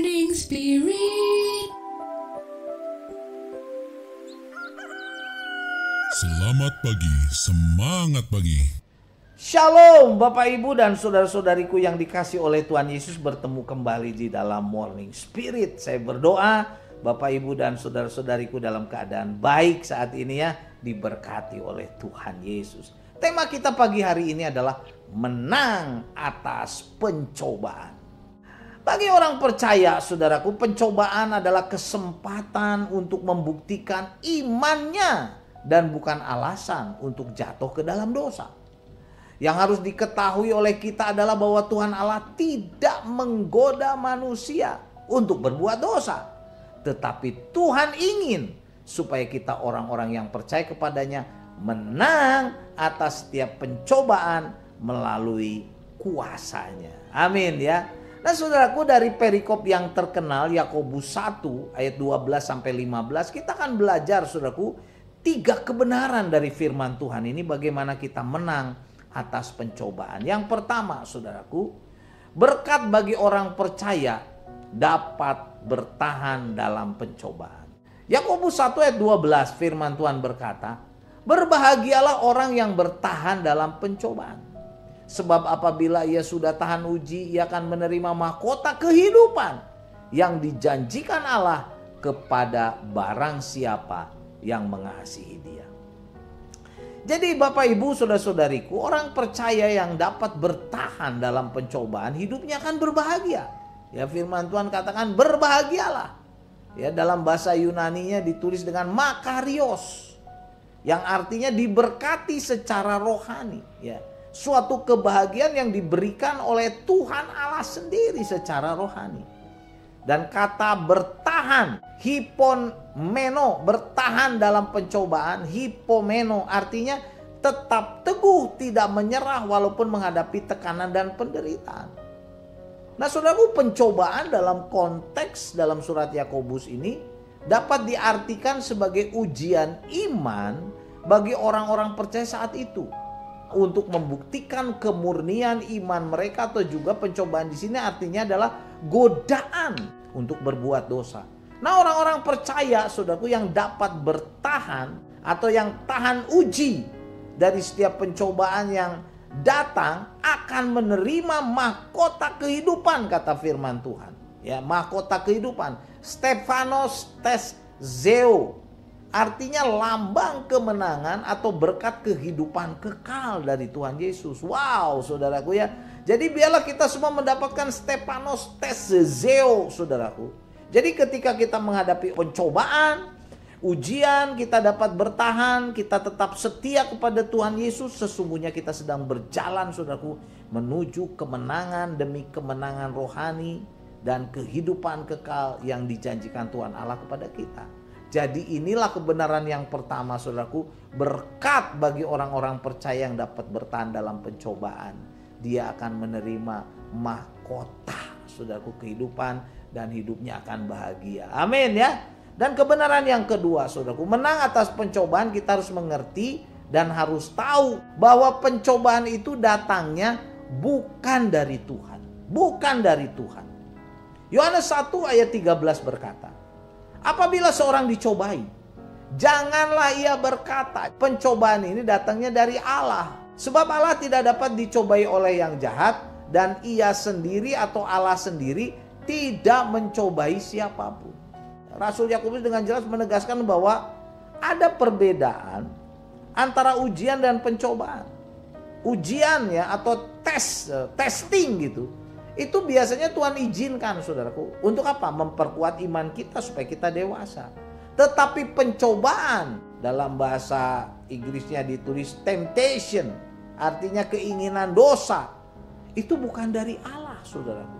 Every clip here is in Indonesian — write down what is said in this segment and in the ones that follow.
Morning Spirit. Selamat pagi, semangat pagi. Shalom Bapak Ibu dan saudara-saudariku yang dikasih oleh Tuhan Yesus, bertemu kembali di dalam Morning Spirit. Saya berdoa Bapak Ibu dan saudara-saudariku dalam keadaan baik saat ini ya, diberkati oleh Tuhan Yesus. Tema kita pagi hari ini adalah menang atas pencobaan. Bagi orang percaya, saudaraku, pencobaan adalah kesempatan untuk membuktikan imannya dan bukan alasan untuk jatuh ke dalam dosa. Yang harus diketahui oleh kita adalah bahwa Tuhan Allah tidak menggoda manusia untuk berbuat dosa. Tetapi Tuhan ingin supaya kita orang-orang yang percaya kepadanya menang atas setiap pencobaan melalui kuasanya. Amin ya. Nah saudaraku, dari perikop yang terkenal Yakobus 1 ayat 12 sampai 15 kita akan belajar saudaraku 3 kebenaran dari firman Tuhan ini bagaimana kita menang atas pencobaan. Yang pertama saudaraku, berkat bagi orang percaya dapat bertahan dalam pencobaan. Yakobus 1 ayat 12 firman Tuhan berkata, berbahagialah orang yang bertahan dalam pencobaan. Sebab apabila ia sudah tahan uji, ia akan menerima mahkota kehidupan yang dijanjikan Allah kepada barang siapa yang mengasihi dia. Jadi Bapak Ibu saudara-saudariku, orang percaya yang dapat bertahan dalam pencobaan hidupnya akan berbahagia. Ya, firman Tuhan katakan berbahagialah. Ya, dalam bahasa Yunaninya ditulis dengan makarios, yang artinya diberkati secara rohani. Ya, suatu kebahagiaan yang diberikan oleh Tuhan Allah sendiri secara rohani. Dan kata bertahan, hipomeno, bertahan dalam pencobaan, hipomeno artinya tetap teguh, tidak menyerah walaupun menghadapi tekanan dan penderitaan. Nah saudaraku, pencobaan dalam konteks dalam surat Yakobus ini dapat diartikan sebagai ujian iman bagi orang-orang percaya saat itu, untuk membuktikan kemurnian iman mereka, atau juga pencobaan di sini artinya adalah godaan untuk berbuat dosa. Nah, orang-orang percaya saudaraku yang dapat bertahan atau yang tahan uji dari setiap pencobaan yang datang akan menerima mahkota kehidupan, kata firman Tuhan. Ya, mahkota kehidupan, Stephanos tes zeo. Artinya lambang kemenangan atau berkat kehidupan kekal dari Tuhan Yesus. Wow saudaraku ya. Jadi biarlah kita semua mendapatkan Stephanos Tesezeo saudaraku. Jadi ketika kita menghadapi pencobaan, ujian, kita dapat bertahan, kita tetap setia kepada Tuhan Yesus. Sesungguhnya kita sedang berjalan saudaraku menuju kemenangan demi kemenangan rohani dan kehidupan kekal yang dijanjikan Tuhan Allah kepada kita. Jadi inilah kebenaran yang pertama saudaraku, berkat bagi orang-orang percaya yang dapat bertahan dalam pencobaan. Dia akan menerima mahkota saudaraku kehidupan dan hidupnya akan bahagia. Amin ya. Dan kebenaran yang kedua saudaraku, menang atas pencobaan kita harus mengerti dan harus tahu bahwa pencobaan itu datangnya bukan dari Tuhan. Bukan dari Tuhan. Yohanes 1 ayat 13 berkata, apabila seorang dicobai, janganlah ia berkata, pencobaan ini datangnya dari Allah. Sebab Allah tidak dapat dicobai oleh yang jahat, dan ia sendiri atau Allah sendiri tidak mencobai siapapun. Rasul Yakobus dengan jelas menegaskan bahwa ada perbedaan antara ujian dan pencobaan. Ujian ya atau testing gitu. Itu biasanya Tuhan izinkan saudaraku. Untuk apa? Memperkuat iman kita supaya kita dewasa. Tetapi pencobaan, dalam bahasa Inggrisnya ditulis temptation, artinya keinginan dosa, itu bukan dari Allah saudaraku.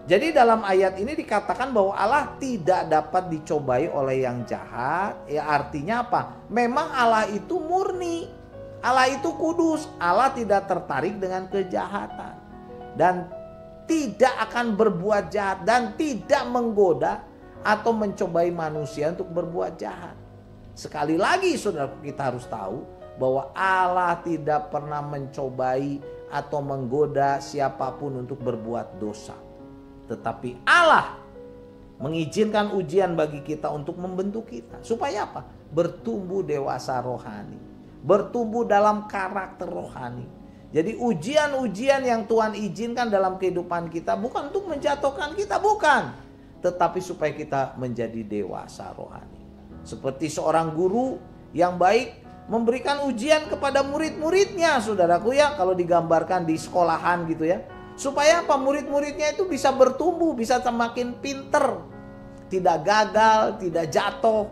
Jadi dalam ayat ini dikatakan bahwa Allah tidak dapat dicobai oleh yang jahat. Ya artinya apa? Memang Allah itu murni, Allah itu kudus, Allah tidak tertarik dengan kejahatan. Dan tidak akan berbuat jahat dan tidak menggoda atau mencobai manusia untuk berbuat jahat. Sekali lagi saudara, kita harus tahu bahwa Allah tidak pernah mencobai atau menggoda siapapun untuk berbuat dosa. Tetapi Allah mengizinkan ujian bagi kita untuk membentuk kita. Supaya apa? Bertumbuh dewasa rohani. Bertumbuh dalam karakter rohani. Jadi ujian-ujian yang Tuhan izinkan dalam kehidupan kita bukan untuk menjatuhkan kita, bukan. Tetapi supaya kita menjadi dewasa rohani. Seperti seorang guru yang baik memberikan ujian kepada murid-muridnya, saudaraku ya, kalau digambarkan di sekolahan gitu ya. Supaya apa? Murid-muridnya itu bisa bertumbuh, bisa semakin pinter. Tidak gagal, tidak jatuh.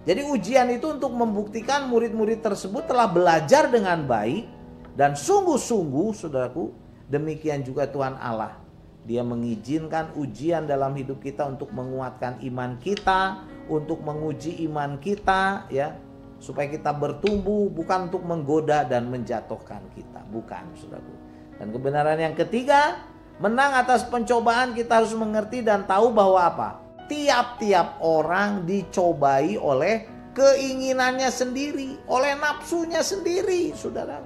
Jadi ujian itu untuk membuktikan murid-murid tersebut telah belajar dengan baik. Dan sungguh-sungguh saudaraku, demikian juga Tuhan Allah. Dia mengizinkan ujian dalam hidup kita untuk menguatkan iman kita, untuk menguji iman kita ya. Supaya kita bertumbuh, bukan untuk menggoda dan menjatuhkan kita. Bukan saudaraku. Dan kebenaran yang ketiga, menang atas pencobaan kita harus mengerti dan tahu bahwa apa? Tiap-tiap orang dicobai oleh keinginannya sendiri, oleh nafsunya sendiri, saudara.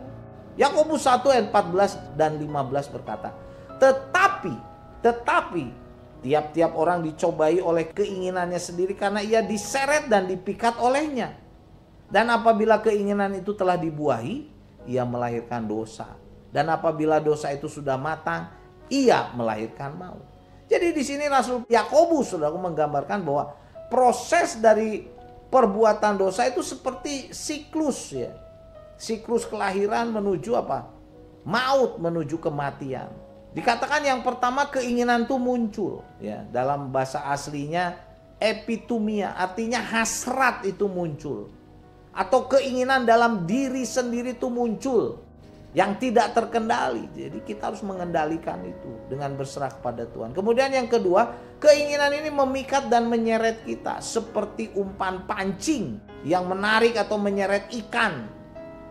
Yakobus 1 ayat 14 dan 15 berkata, tetapi tiap-tiap orang dicobai oleh keinginannya sendiri karena ia diseret dan dipikat olehnya. Dan apabila keinginan itu telah dibuahi, ia melahirkan dosa. Dan apabila dosa itu sudah matang, ia melahirkan maut. Jadi di sini Rasul Yakobus saudara menggambarkan bahwa proses dari perbuatan dosa itu seperti siklus ya. Siklus kelahiran menuju apa? Maut, menuju kematian. Dikatakan yang pertama keinginan itu muncul ya. Dalam bahasa aslinya epitumia, artinya hasrat itu muncul. Atau keinginan dalam diri sendiri itu muncul yang tidak terkendali. Jadi kita harus mengendalikan itu dengan berserah kepada Tuhan. Kemudian yang kedua, keinginan ini memikat dan menyeret kita seperti umpan pancing yang menarik atau menyeret ikan.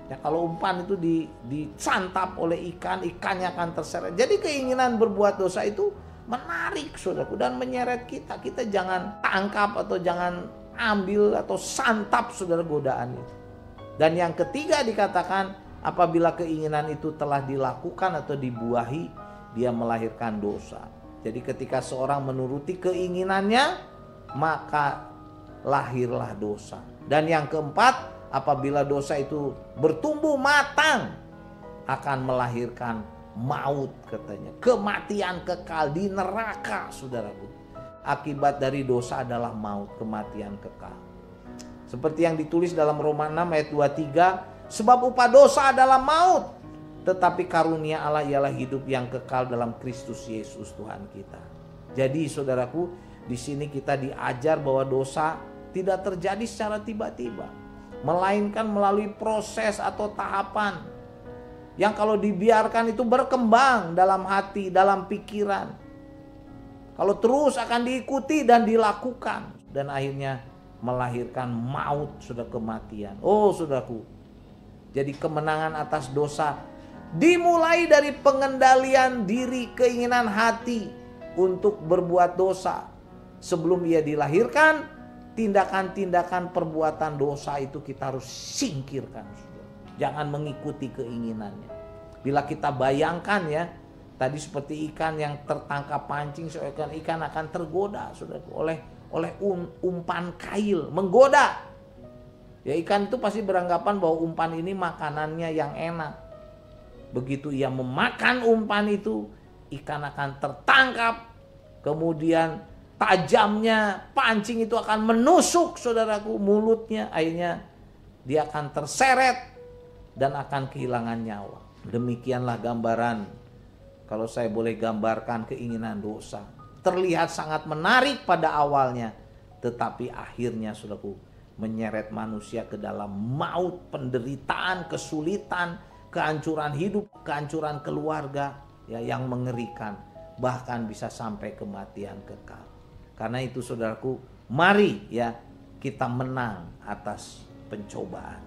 Ya, kalau umpan itu disantap oleh ikan, ikannya akan terseret. Jadi keinginan berbuat dosa itu menarik saudaraku dan menyeret kita. Kita jangan tangkap atau jangan ambil atau santap saudara godaan itu. Dan yang ketiga dikatakan apabila keinginan itu telah dilakukan atau dibuahi, dia melahirkan dosa. Jadi ketika seorang menuruti keinginannya, maka lahirlah dosa. Dan yang keempat, apabila dosa itu bertumbuh matang, akan melahirkan maut katanya. Kematian kekal di neraka saudaraku. Akibat dari dosa adalah maut, kematian kekal. Seperti yang ditulis dalam Roma 6 ayat 23, sebab upah dosa adalah maut, tetapi karunia Allah ialah hidup yang kekal dalam Kristus Yesus Tuhan kita. Jadi saudaraku, di sini kita diajar bahwa dosa tidak terjadi secara tiba-tiba, melainkan melalui proses atau tahapan yang kalau dibiarkan itu berkembang dalam hati, dalam pikiran. Kalau terus akan diikuti dan dilakukan, dan akhirnya melahirkan maut, sudah kematian. Oh saudaraku, jadi kemenangan atas dosa dimulai dari pengendalian diri, keinginan hati untuk berbuat dosa. Sebelum ia dilahirkan, tindakan-tindakan perbuatan dosa itu kita harus singkirkan. Jangan mengikuti keinginannya. Bila kita bayangkan ya, tadi seperti ikan yang tertangkap pancing, seekor ikan akan tergoda saudaraku, oleh umpan kail, menggoda. Ya ikan itu pasti beranggapan bahwa umpan ini makanannya yang enak. Begitu ia memakan umpan itu, ikan akan tertangkap. Kemudian tajamnya pancing itu akan menusuk saudaraku mulutnya. Akhirnya dia akan terseret dan akan kehilangan nyawa. Demikianlah gambaran, kalau saya boleh gambarkan, keinginan dosa. Terlihat sangat menarik pada awalnya, tetapi akhirnya saudaraku menyeret manusia ke dalam maut, penderitaan, kesulitan, kehancuran hidup, kehancuran keluarga ya, yang mengerikan. Bahkan bisa sampai kematian kekal. Karena itu saudaraku, mari ya kita menang atas pencobaan.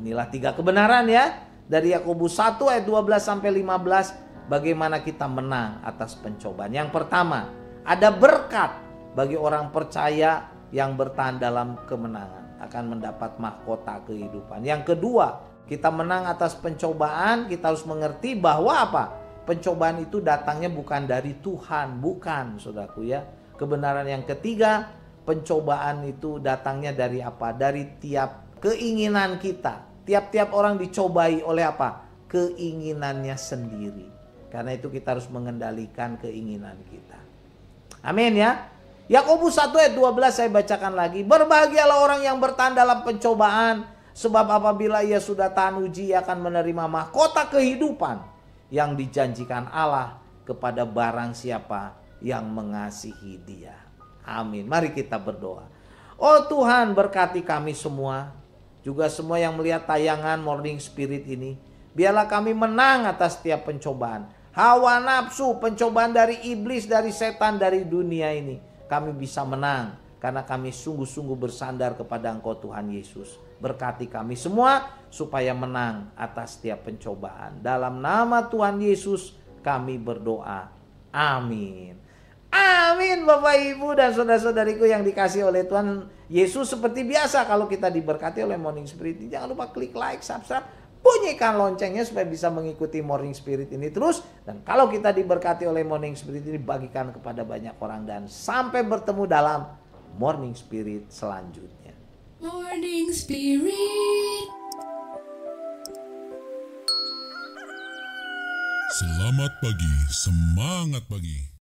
Inilah 3 kebenaran ya dari Yakobus 1 ayat 12 sampai 15. Bagaimana kita menang atas pencobaan. Yang pertama, ada berkat bagi orang percaya yang bertahan dalam kemenangan, akan mendapat mahkota kehidupan. Yang kedua, kita menang atas pencobaan, kita harus mengerti bahwa apa? pencobaan itu datangnya bukan dari Tuhan, bukan saudaraku ya. Kebenaran yang ketiga, pencobaan itu datangnya dari apa? Dari tiap keinginan kita. Tiap-tiap orang dicobai oleh apa? Keinginannya sendiri. Karena itu kita harus mengendalikan keinginan kita. Amin ya. Yakobus 1 ayat 12 saya bacakan lagi. Berbahagialah orang yang bertahan dalam pencobaan, sebab apabila ia sudah tahan uji, ia akan menerima mahkota kehidupan yang dijanjikan Allah kepada barang siapa yang mengasihi dia. Amin. Mari kita berdoa. Oh Tuhan, berkati kami semua, juga semua yang melihat tayangan Morning Spirit ini. Biarlah kami menang atas setiap pencobaan. Hawa nafsu, pencobaan dari iblis, dari setan, dari dunia ini. Kami bisa menang karena kami sungguh-sungguh bersandar kepada Engkau Tuhan Yesus. Berkati kami semua supaya menang atas setiap pencobaan. Dalam nama Tuhan Yesus kami berdoa. Amin. Amin Bapak Ibu dan saudara-saudariku yang dikasihi oleh Tuhan Yesus. Seperti biasa kalau kita diberkati oleh Morning Spirit, jangan lupa klik like, subscribe, bunyikan loncengnya supaya bisa mengikuti Morning Spirit ini terus. Dan kalau kita diberkati oleh Morning Spirit ini, bagikan kepada banyak orang. Dan sampai bertemu dalam Morning Spirit selanjutnya. Morning Spirit. Selamat pagi, semangat pagi.